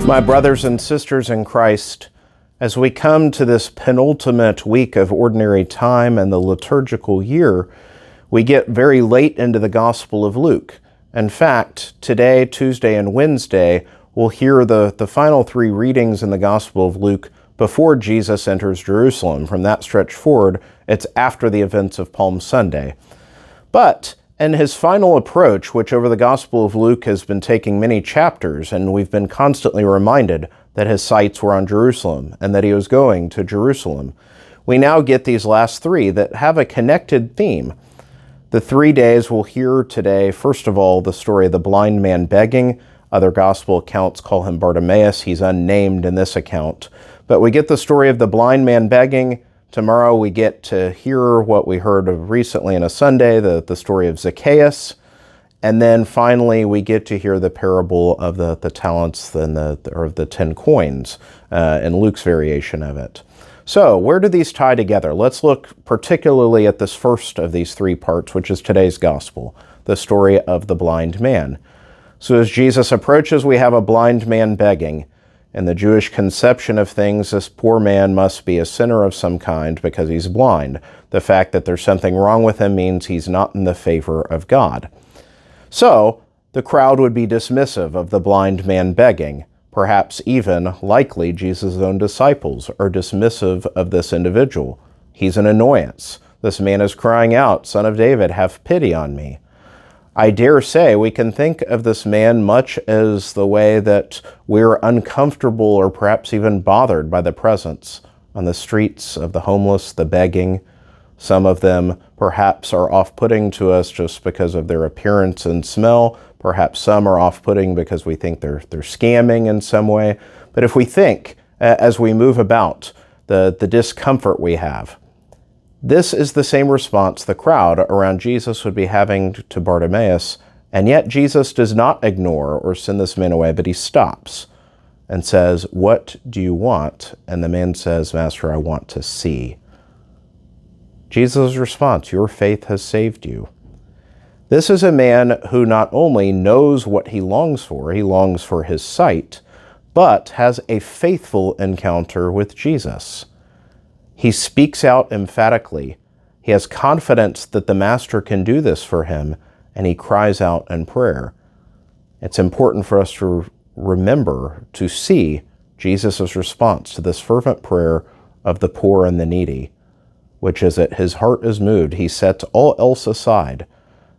My brothers and sisters in Christ, as we come to this penultimate week of ordinary time and the liturgical year, we get very late into the Gospel of Luke. In fact, today, Tuesday, and Wednesday, we'll hear the final three readings in the Gospel of Luke before Jesus enters Jerusalem. From that stretch forward, it's after the events of Palm Sunday. But in his final approach, which over the Gospel of Luke has been taking many chapters, and we've been constantly reminded that his sights were on Jerusalem and that he was going to Jerusalem, we now get these last three that have a connected theme. The 3 days we'll hear today, first of all, the story of the blind man begging. Other Gospel accounts call him Bartimaeus. He's unnamed in this account. But we get the story of the blind man begging. Tomorrow we get to hear what we heard of recently in a Sunday, the story of Zacchaeus. And then finally we get to hear the parable of the talents and the 10 coins in Luke's variation of it. So where do these tie together? Let's look particularly at this first of these three parts, which is today's Gospel, the story of the blind man. So as Jesus approaches, we have a blind man begging. In the Jewish conception of things, this poor man must be a sinner of some kind because he's blind. The fact that there's something wrong with him means he's not in the favor of God. So the crowd would be dismissive of the blind man begging. Perhaps even, likely, Jesus' own disciples are dismissive of this individual. He's an annoyance. This man is crying out, "Son of David, have pity on me." I dare say we can think of this man much as the way that we're uncomfortable or perhaps even bothered by the presence on the streets of the homeless, the begging. Some of them perhaps are off-putting to us just because of their appearance and smell. Perhaps some are off-putting because we think they're scamming in some way. But if we think, as we move about, the discomfort we have, this is the same response the crowd around Jesus would be having to Bartimaeus, and yet Jesus does not ignore or send this man away, but he stops and says, "What do you want?" And the man says, "Master, I want to see." Jesus' response, "Your faith has saved you." This is a man who not only knows what he longs for his sight, but has a faithful encounter with Jesus. He speaks out emphatically. He has confidence that the Master can do this for him, and he cries out in prayer. It's important for us to remember, to see Jesus' response to this fervent prayer of the poor and the needy, which is that his heart is moved. He sets all else aside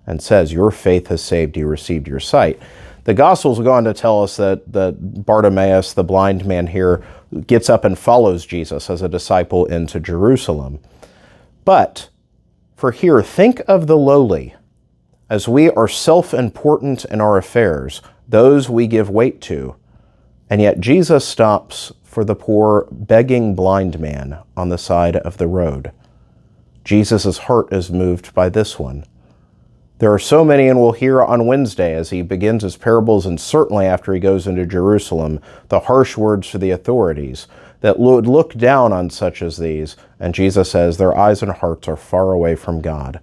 and says, "Your faith has saved you, received your sight." The Gospels go on to tell us that Bartimaeus, the blind man here, gets up and follows Jesus as a disciple into Jerusalem. But for here, think of the lowly. As we are self-important in our affairs, those we give weight to. And yet Jesus stops for the poor, begging blind man on the side of the road. Jesus' heart is moved by this one. There are so many, and we'll hear on Wednesday as he begins his parables, and certainly after he goes into Jerusalem, the harsh words to the authorities that would look down on such as these. And Jesus says their eyes and hearts are far away from God.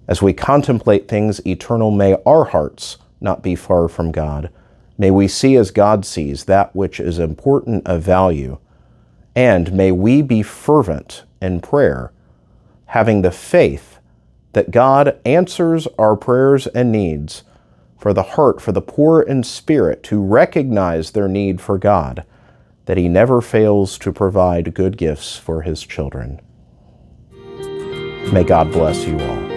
As we contemplate things eternal, may our hearts not be far from God. May we see as God sees that which is important of value. And may we be fervent in prayer, having the faith that God answers our prayers and needs, for the heart, for the poor in spirit, to recognize their need for God, that he never fails to provide good gifts for his children. May God bless you all.